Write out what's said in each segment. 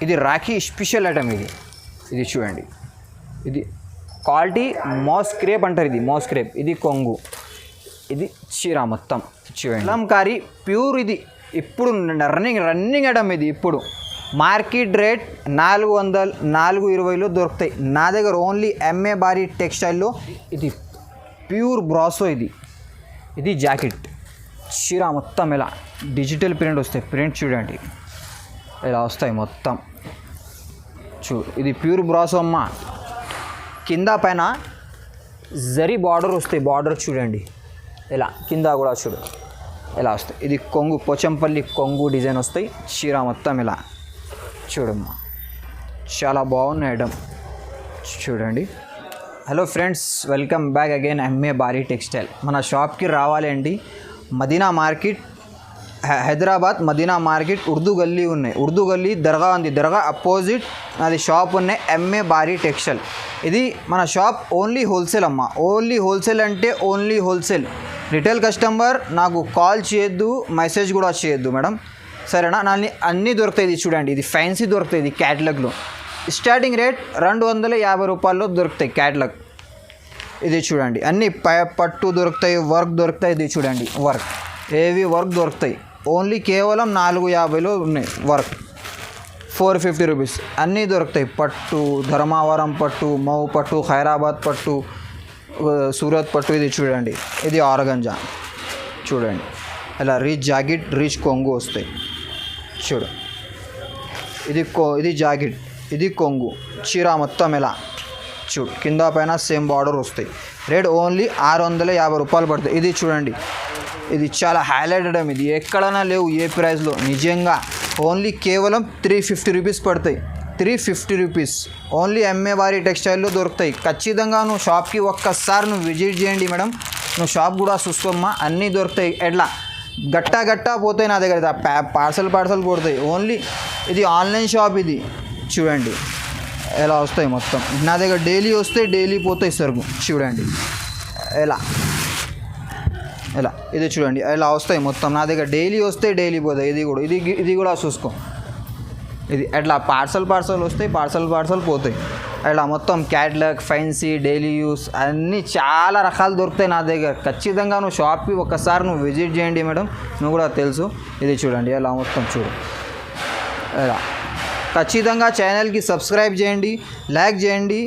ఇది Rakhi special item. ఇది చూడండి, ఇది క్వాలిటీ మాస్ క్రేప్ అంటారు. ఇది మాస్ క్రేప్, ఇది కొంగు, ఇది చీర మొత్తం చూడండి. కలంకారీ ప్యూర్. ఇది ఇప్పుడు రన్నింగ్ ఐటమ్. ఇది ఇప్పుడు మార్కెట్ రేట్ 420లో దొరుకుతాయి. నా దగ్గర ఓన్లీ ఎంఏ బారీ టెక్స్టైల్లో ఇది ప్యూర్ బ్రాసో. ఇది జాకెట్ చీర మొత్తం ఇలా డిజిటల్ ప్రింట్ వస్తాయి. ప్రింట్ చూడండి ఇలా వస్తాయి మొత్తం. ఇది ప్యూర్ బ్రాసో అమ్మ. కింద పైన జరీ బార్డర్ వస్తాయి. బార్డర్ చూడండి ఇలా, కింద కూడా చూడు ఇలా వస్తాయి. ఇది కొంగు, పోచంపల్లి కొంగు డిజైన్ వస్తాయి. చీర మొత్తం ఇలా చూడమ్మా, చాలా బాగున్నాయి ఐటమ్ చూడండి. Hello friends, welcome back again MA బారీ టెక్స్టైల్. మన షాప్కి రావాలండి. మదీనా మార్కెట్, హైదరాబాద్ మదీనా మార్కెట్, ఉర్దూ గల్లీ ఉన్నాయి. ఉర్దూ గల్లీ దర్గా ఉంది. దర్గా అపోజిట్ అది షాప్ ఉన్నాయి, ఎంఏ బారీ టెక్స్టైల్. ఇది మన షాప్ ఓన్లీ హోల్సేల్ అమ్మ. ఓన్లీ హోల్సేల్ అంటే ఓన్లీ హోల్సేల్. రిటైల్ కస్టమర్ నాకు కాల్ చేయొద్దు, మెసేజ్ కూడా చేయొద్దు మేడం, సరేనా. అన్నీ దొరుకుతాయి. ఇది చూడండి, ఇది ఫ్యాన్సీ దొరుకుతాయి. ఇది క్యాటలాగ్లో స్టార్టింగ్ రేట్ 250 రూపాయల్లో దొరుకుతాయి క్యాటలాగ్. ఇది చూడండి, అన్నీ పట్టు దొరుకుతాయి, వర్క్ దొరుకుతాయి. ఇది చూడండి, వర్క్ హెవీ వర్క్ దొరుకుతాయి. ఓన్లీ కేవలం 450లో ఉన్నాయి. వర్క్ 450 రూపీస్ అన్నీ దొరుకుతాయి. పట్టు, ధర్మావరం పట్టు, మౌ పట్టు, హైదరాబాద్ పట్టు, సూరత్ పట్టు. ఇది చూడండి, ఇది ఆర్గంజా చూడండి. ఇలా రిచ్ జాకెట్, రిచ్ కొంగు వస్తాయి. చూడు, ఇది జాకెట్, ఇది కొంగు, చీర మొత్తం ఇలా చూడు. కింద పైన సేమ్ బార్డర్ వస్తాయి. రేట్ ఓన్లీ 650 రూపాయలు పడుతుంది. ఇది చూడండి, ఇది చాలా హైలైట్ ఐటమ్. ఇది ఎక్కడైనా లేవు ఏ ప్రైస్లో. నిజంగా ఓన్లీ కేవలం 350 రూపీస్ పడతాయి. 350 రూపీస్ ఓన్లీ ఎంఏ బారీ టెక్స్టైల్లో దొరుకుతాయి. ఖచ్చితంగా నువ్వు షాప్కి ఒక్కసారి నువ్వు విజిట్ చేయండి మేడం. నువ్వు షాప్ కూడా చూసుకోమ్మా, అన్నీ దొరుకుతాయి. ఎట్లా గట్టా పోతాయి నా దగ్గర, పార్సల్ పోతాయి. ఓన్లీ ఇది ఆన్లైన్ షాప్. ఇది చూడండి ఎలా వస్తాయి మొత్తం. నా దగ్గర డైలీ వస్తాయి, డైలీ పోతాయి సరుకు. చూడండి ఎలా ఇది చూడండి ఇలా వస్తాయి మొత్తం. నా దగ్గర డైలీ వస్తాయి, డైలీ పోతాయి. ఇది కూడా చూసుకో. ఇది అట్లా పార్సల్ వస్తాయి, పార్సల్ పోతాయి. అట్లా మొత్తం క్యాట్లాగ్, ఫ్యాన్సీ, డైలీ యూస్ అన్నీ చాలా రకాలు దొరుకుతాయి నా దగ్గర. ఖచ్చితంగా నువ్వు షాప్కి ఒకసారి నువ్వు విజిట్ చేయండి మేడం, నువ్వు కూడా తెలుసు. ఇది చూడండి ఎలా మొత్తం చూడు ఇలా. ఖచ్చితంగా ఛానల్కి సబ్స్క్రైబ్ చేయండి, లైక్ చేయండి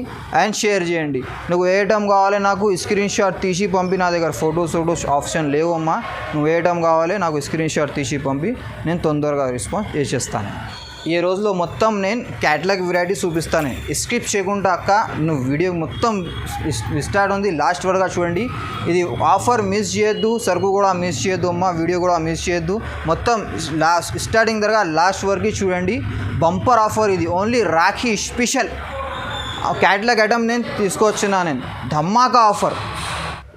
అండ్ షేర్ చేయండి. నువ్వు ఏ ఐటమ్ కావాలి నాకు స్క్రీన్ షాట్ తీసి పంపి. నా దగ్గర ఫొటోస్ ఆప్షన్ లేవమ్మా. నువ్వు ఏ ఐటమ్ కావాలి నాకు స్క్రీన్ షాట్ తీసి పంపి, నేను తొందరగా రెస్పాన్స్ చేసేస్తాను. ఈ రోజులో మొత్తం నేను క్యాటలాగ్ వెరైటీ చూపిస్తాను. స్కిప్ చేయకుండా అక్క నువ్వు వీడియో మొత్తం స్టార్ట్ ఉంది లాస్ట్ వరకు చూడండి. ఇది ఆఫర్ మిస్ చేయొద్దు, సరుకు కూడా మిస్ చేయొద్దు అమ్మ, వీడియో కూడా మిస్ చేయొద్దు. మొత్తం స్టార్టింగ్ దగ్గర లాస్ట్ వరకు చూడండి. బంపర్ ఆఫర్ ఇది. Only Rakhi special catalogue item నేను తీసుకొచ్చినా. నేను ధమాకా ఆఫర్.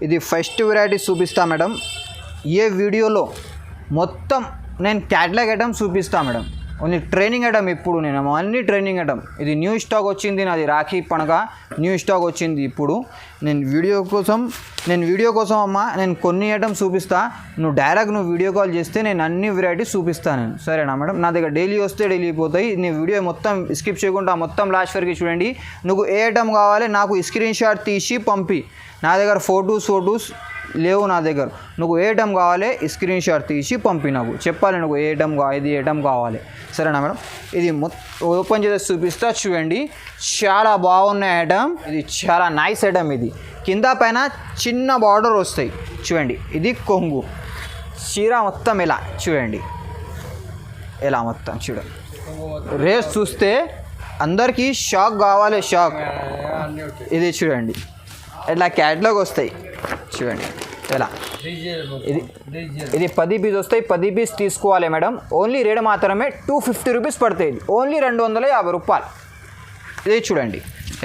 ఇది ఫస్ట్ వెరైటీ చూపిస్తా మేడం. ఏ వీడియోలో మొత్తం నేను క్యాటలాగ్ ఐటమ్ చూపిస్తా మేడం. Only training item. ఇప్పుడు నేను అన్ని ట్రైనింగ్ ఐటమ్. ఇది న్యూ స్టాక్ వచ్చింది నాది. రాఖీ పండుగ న్యూ స్టాక్ వచ్చింది ఇప్పుడు. నేను వీడియో కోసం అమ్మ నేను కొన్ని ఐటమ్ చూపిస్తా. నువ్వు వీడియో కాల్ చేస్తే నేను అన్ని వెరైటీస్ చూపిస్తాను. సరేనా మేడం. నా దగ్గర డైలీ వస్తే డైలీ పోతాయి. నీ వీడియో మొత్తం స్కిప్ చేయకుండా మొత్తం లాస్ట్ వరకు చూడండి. నువ్వు ఏ ఐటమ్ కావాలి నాకు స్క్రీన్ షాట్ తీసి పంపి. నా దగ్గర ఫొటోస్ లేవు నా దగ్గర. నువ్వు ఏ ఐటమ్ కావాలి స్క్రీన్ షాట్ తీసి పంపి. నాకు చెప్పాలి నువ్వు ఏ ఐటమ్ ఇది ఐటమ్ కావాలి. సరేనా మేడం. ఇది ఓపెన్ చేసి చూపిస్తా చూడండి. చాలా బాగున్నాయి ఐటమ్. ఇది చాలా నైస్ ఐటమ్. ఇది కింద పైన చిన్న బార్డర్ వస్తాయి చూడండి. ఇది కొంగు, చీర మొత్తం ఇలా చూడండి. ఇలా మొత్తం చూడండి. రేస్ చూస్తే అందరికీ షాక్ కావాలి, షాక్. ఇది చూడండి ఇట్లా క్యాట్లాగ్ వస్తాయి చూడండి ఎలా. ఇది 10 పీస్ వస్తాయి. 10 పీస్ తీసుకోవాలి మేడం. ఓన్లీ రేట్ మాత్రమే 250 రూపీస్ పడతాయి. ఓన్లీ 250 రూపాయలు. ఇది చూడండి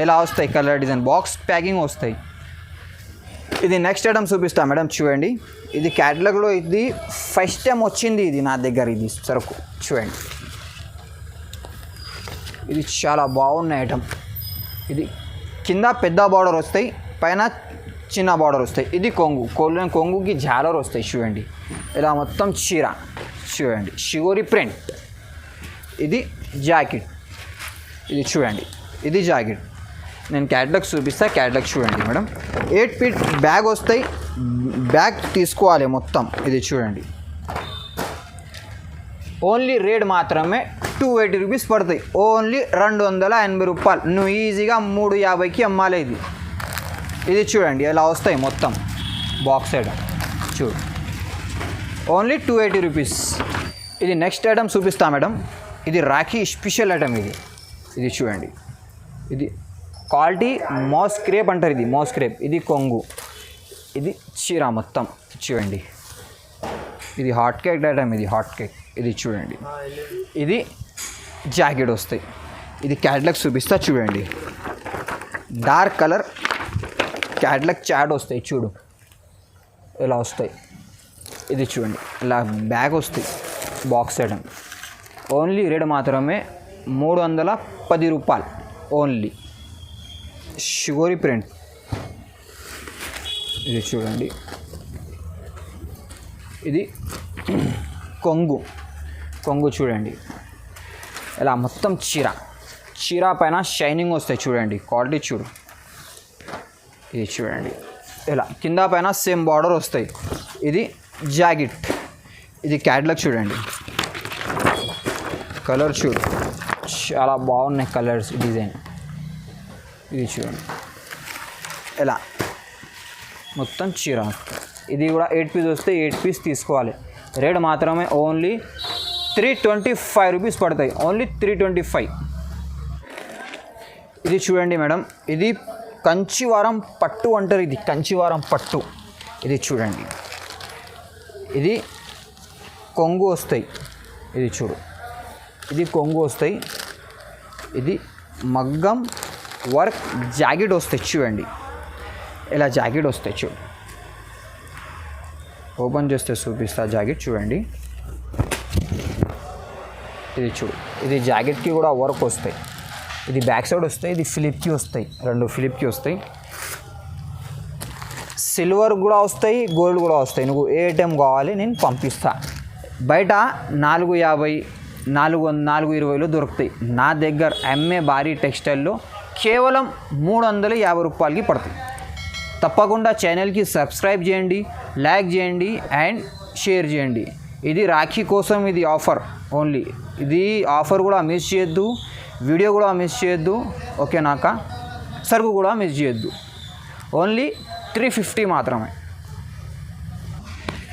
ఎలా వస్తాయి. కలర్ డిజైన్ బాక్స్ ప్యాకింగ్ వస్తాయి. ఇది నెక్స్ట్ ఐటమ్ చూపిస్తా మేడం. చూడండి ఇది క్యాటలాగ్లో ఇది ఫస్ట్ టైం వచ్చింది. ఇది నా దగ్గర ఇది సరుకు చూడండి. ఇది చాలా బాగున్న ఐటమ్. ఇది కింద పెద్ద బార్డర్ వస్తాయి, పైన చిన్న బార్డర్ వస్తాయి. ఇది కొంగుకి జాలర్ వస్తాయి చూడండి. ఇలా మొత్తం చీర చూడండి, షిగోరి ప్రింట్. ఇది జాకెట్ ఇది చూడండి, ఇది జాకెట్. నేను క్యాటలాగ్ చూపిస్తా, క్యాటలాగ్ చూడండి మేడం. 8 ఫీట్ బ్యాగ్ వస్తాయి, బ్యాగ్ తీసుకోవాలి మొత్తం. ఇది చూడండి, ఓన్లీ రేట్ మాత్రమే 280 రూపీస్ పడతాయి. ఓన్లీ 280 రూపాయలు. నువ్వు ఈజీగా 350కి అమ్మాలి. ఇది చూడండి ఎలా వస్తాయి మొత్తం బాక్స్ ఐటమ్. చూడు, ఓన్లీ 280 రూపీస్. ఇది నెక్స్ట్ ఐటమ్ చూపిస్తా మేడం. ఇది రాఖీ స్పెషల్ ఐటమ్. ఇది చూడండి, ఇది క్వాలిటీ మాస్ క్రేప్ అంటారు. ఇది మాస్ క్రేప్, ఇది కొంగు, ఇది చీర మొత్తం చూడండి. ఇది హాట్ కేక్ ఐటమ్, ఇది హాట్ కేక్. ఇది చూడండి, ఇది జాకెట్ వస్తాయి. ఇది క్యాటలాగ్ చూపిస్తా చూడండి. డార్క్ కలర్ క్యాటలాగ్ చాట్ వస్తాయి. చూడు ఇలా వస్తాయి. ఇది చూడండి ఇలా బ్యాగ్ వస్తాయి బాక్స్ ఐటమ్. ఓన్లీ రేట్ మాత్రమే 310 రూపాయలు. Only sugary print. ఇది చూడండి, ఇది కొంగు. కొంగు చూడండి ఇలా మొత్తం చీర పైన షైనింగ్ వస్తాయి. చూడండి క్వాలిటీ చూడు. ఇది చూడండి ఇలా కింద పైన సేమ్ బార్డర్ వస్తాయి. ఇది జాకెట్. ఇది క్యాటలాగ్ చూడండి. కలర్ చూడు, చాలా బాగున్నాయి కలర్స్, డిజైన్. ఇది చూడండి ఇలా మొత్తం చీర. ఇది కూడా 8 పీస్ వస్తే 8 పీస్ తీసుకోవాలి. రేట్ మాత్రమే ఓన్లీ 325 రూపీస్ పడతాయి. ఓన్లీ 325. ఇది చూడండి మేడం, ఇది కంచివారం పట్టు అంటారు. ఇది కంచివారం పట్టు. ఇది చూడండి, ఇది కొంగు వస్తాయి. ఇది చూడు, ఇది కొంగు వస్తాయి. ఇది మగ్గం వర్క్ జాకెట్ వస్తాయి. చూడండి ఇలా జాకెట్ వస్తాయి. చూడు, ఓపెన్ చేస్తే చూపిస్తా జాకెట్. చూడండి ఇది చూడు, ఇది జాకెట్కి కూడా వర్క్ వస్తాయి. ఇది బ్యాక్ సైడ్ వస్తాయి, ఇది ఫ్లిప్కి వస్తాయి. 2 ఫ్లిప్కి వస్తాయి. సిల్వర్ కూడా వస్తాయి, గోల్డ్ కూడా వస్తాయి. నువ్వు ఏ ఐటెం కావాలి నేను పంపిస్తా. బయట 450, 420లో దొరుకుతాయి. నా దగ్గర ఎంఏ భారీ టెక్స్టైల్లో కేవలం 350 రూపాయలకి పడతాయి. తప్పకుండా ఛానల్కి సబ్స్క్రైబ్ చేయండి, లైక్ చేయండి అండ్ షేర్ చేయండి. ఇది రాఖీ కోసం, ఇది ఆఫర్ ఓన్లీ. ఇది ఆఫర్ కూడా మిస్ చేయొద్దు, వీడియో కూడా మిస్ చేయొద్దు. ఓకేనాక సరుకు కూడా మిస్ చేయొద్దు. ఓన్లీ 350 మాత్రమే.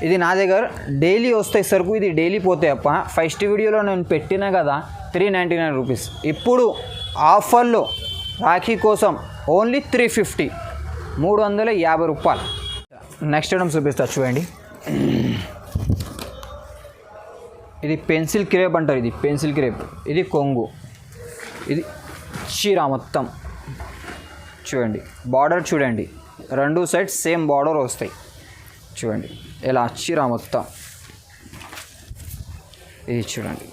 ఇది నా దగ్గర డైలీ వస్తాయి సరుకు. ఇది డైలీ పోతాయి అప్ప. ఫస్ట్ వీడియోలో నేను పెట్టినా కదా 399 రూపీస్. ఇప్పుడు ఆఫర్లో రాఖీ కోసం ఓన్లీ 350, 350 రూపాయలు. నెక్స్ట్ ఐటమ్ చూపిస్తా చూడండి. ఇది పెన్సిల్ క్రేప్ అంటారు. ఇది పెన్సిల్ క్రేప్. ఇది కొంగు, ఇది చీర మొత్తం చూడండి. బార్డర్ చూడండి, 2 సైడ్స్ సేమ్ బార్డర్ వస్తాయి. చూడండి ఇలా చీర మొత్తం. ఇది చూడండి,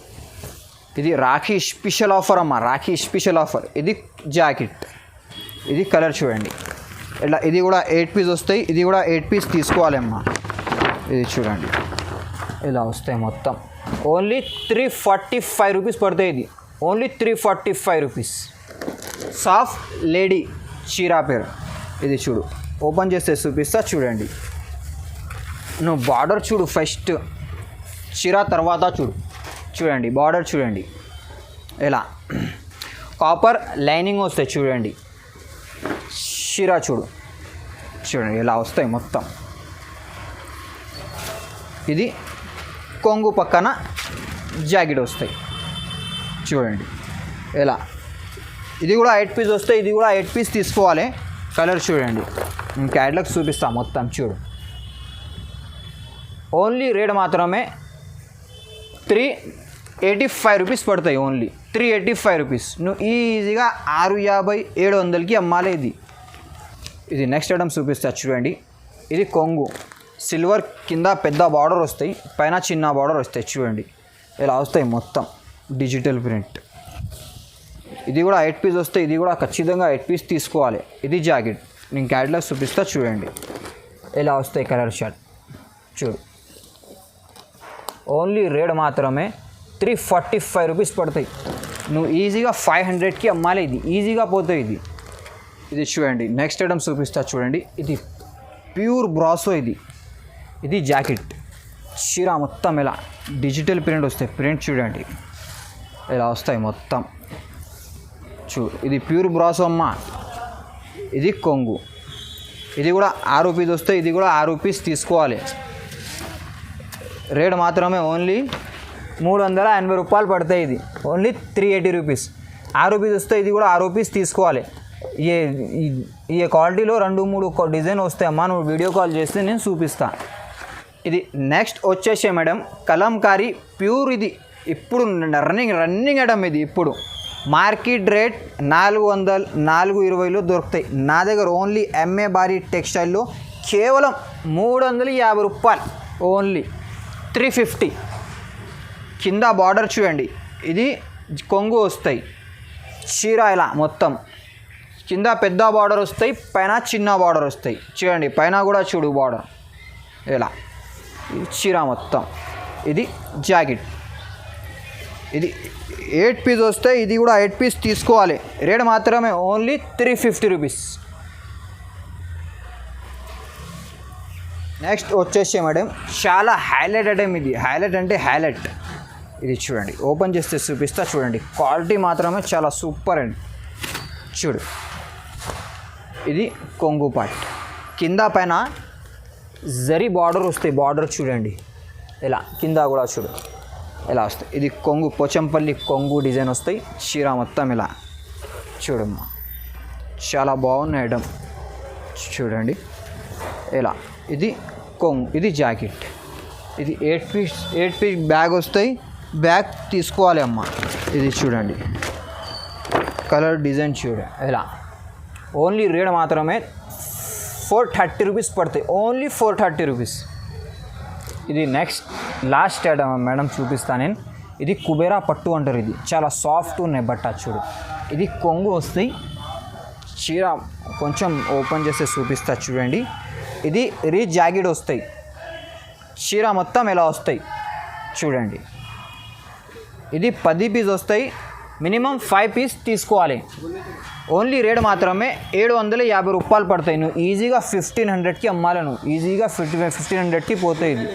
ఇది రాఖీ స్పెషల్ ఆఫర్ అమ్మ, రాఖీ స్పెషల్ ఆఫర్. ఇది జాకెట్. ఇది కలర్ చూడండి ఇలా. ఇది కూడా 8 పీస్ వస్తాయి. ఇది కూడా 8 పీస్ తీసుకోవాలి అమ్మ. ఇది చూడండి ఇలా వస్తాయి మొత్తం. ఓన్లీ 345 రూపీస్ పడతాయి. ఇది ఓన్లీ 345 రూపీస్. సాఫ్ట్ లేడీ చీరా పేరు. ఇది చూడు, ఓపెన్ చేస్తే చూపిస్తా చూడండి. నువ్వు బార్డర్ చూడు ఫస్ట్, చీరా తర్వాత చూడు. చూడండి బార్డర్ చూడండి ఇలా కాపర్ లైనింగ్ వస్తాయి. చూడండి చీరా చూడండి ఇలా వస్తాయి మొత్తం. ఇది కొంగు పక్కన జాకెట్ వస్తాయి. చూడండి ఇలా. ఇది కూడా 8 పీస్ వస్తాయి. ఇది కూడా 8 పీస్ తీసుకోవాలి. కలర్ చూడండి, నేను క్యాటలాగ్ చూపిస్తా మొత్తం. చూడు, ఓన్లీ రేట్ మాత్రమే 385 రూపీస్ పడతాయి. Only 385 rupees. నువ్వు ఈజీగా 650, 700కి అమ్మాలి. ఇది నెక్స్ట్ ఐటమ్ చూపిస్తా చూడండి. ఇది కొంగు, సిల్వర్ కింద పెద్ద బార్డర్ వస్తాయి, పైన చిన్న బార్డర్ వస్తాయి. చూడండి ఇలా వస్తాయి మొత్తం డిజిటల్ ప్రింట్. ఇది కూడా 8 పీస్ వస్తాయి. ఇది కూడా ఖచ్చితంగా 8 పీస్ తీసుకోవాలి. ఇది జాకెట్, నేను క్యాటలాగ్ చూపిస్తా చూడండి. ఇలా వస్తాయి కలర్ షర్ట్. చూడు, ఓన్లీ రేట్ మాత్రమే 345 రూపీస్ పడతాయి. నువ్వు ఈజీగా 500కి అమ్మాలి. ఇది ఈజీగా పోతాయి. ఇది చూడండి. నెక్స్ట్ ఐటమ్ చూపిస్తా చూడండి. ఇది ప్యూర్ బ్రాసో. ఇది జాకెట్ చీర మొత్తం ఇలా డిజిటల్ ప్రింట్ వస్తాయి. ప్రింట్ చూడండి ఇలా వస్తాయి మొత్తం. ఇది ప్యూర్ బ్రాసో అమ్మ. ఇది కొంగు. ఇది కూడా 6 రూపీస్ వస్తాయి. ఇది కూడా 6 రూపీస్ తీసుకోవాలి. రేట్ మాత్రమే ఓన్లీ 380 రూపాయలు పడతాయి. ఇది ఓన్లీ 380 రూపీస్. 6 రూపీస్ వస్తాయి. ఇది కూడా 6 రూపీస్ తీసుకోవాలి. ఈ క్వాలిటీలో 2-3 డిజైన్ వస్తాయమ్మా. నువ్వు వీడియో కాల్ చేస్తే నేను చూపిస్తా. ఇది నెక్స్ట్ వచ్చేసే మేడం కలంకారీ ప్యూర్. ఇది ఇప్పుడు రన్నింగ్ ఐటమ్. ఇది ఇప్పుడు మార్కెట్ రేట్ 420లో దొరుకుతాయి. నా దగ్గర ఓన్లీ ఎంఏ బారీ టెక్స్టైల్లో కేవలం 350 రూపాయలు. ఓన్లీ 350. కింద బార్డర్ చూడండి. ఇది కొంగు వస్తాయి. చీర ఇలా మొత్తం కింద పెద్ద బార్డర్ వస్తాయి, పైన చిన్న బార్డర్ వస్తాయి. చూడండి పైన కూడా చూడు బార్డర్ ఇలా. చీర మొత్తం. ఇది జాకెట్. ఇది 8 పీస్ వస్తాయి. ఇది కూడా 8 పీస్ తీసుకోవాలి. రేట్ మాత్రమే ఓన్లీ 350 రూపీస్. నెక్స్ట్ వచ్చేసి మేడం చాలా హైలైట్ ఐటమ్. ఇది హైలైట్ అంటే హైలైట్. ఇది చూడండి. ఓపెన్ చేస్తే చూపిస్తా చూడండి. క్వాలిటీ మాత్రమే చాలా సూపర్ అండి. చూడు ఇది కొంగు పార్ట్. కింద పైన జరీ బార్డర్ వస్తాయి. బార్డర్ చూడండి ఇలా. కింద కూడా చూడు ఇలా వస్తాయి. ఇది కొంగు, పోచంపల్లి కొంగు డిజైన్ వస్తాయి. చీర మొత్తం ఇలా చూడమ్మా. చాలా బాగున్నాయి ఐటమ్ చూడండి ఇలా. ఇది కొంగు. ఇది జాకెట్. ఇది 8 పీస్ బ్యాగ్ వస్తాయి. బ్యాగ్ తీసుకోవాలి అమ్మ. ఇది చూడండి కలర్ డిజైన్ చూడండి ఇలా. ఓన్లీ రేట్ మాత్రమే 430 రూపీస్ పడతాయి. Only 430 rupees. ఇది నెక్స్ట్ లాస్ట్ ఐటమ్ మేడం చూపిస్తాను నేను. ఇది కుబేరా పట్టు అంటారు. ఇది చాలా సాఫ్ట్ ఉన్నాయి బట్ట. చూడు ఇది కొంగు వస్తాయి. చీర కొంచెం ఓపెన్ చేస్తే చూపిస్తా చూడండి. ఇది జాకెట్ వస్తాయి. చీర మొత్తం ఎలా వస్తాయి చూడండి. ఇది 10 పీస్ వస్తాయి. మినిమం 5 పీస్ తీసుకోవాలి. ఓన్లీ రేట్ మాత్రమే 750 రూపాయలు పడతాయి. నువ్వు ఈజీగా 1500కి అమ్మాలి. నువ్వు ఈజీగా 1500కి పోతాయి. ఇది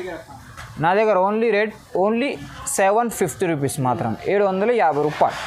నా దగ్గర ఓన్లీ రేట్ ఓన్లీ 750 రూపీస్ మాత్రం. 750 రూపాయలు.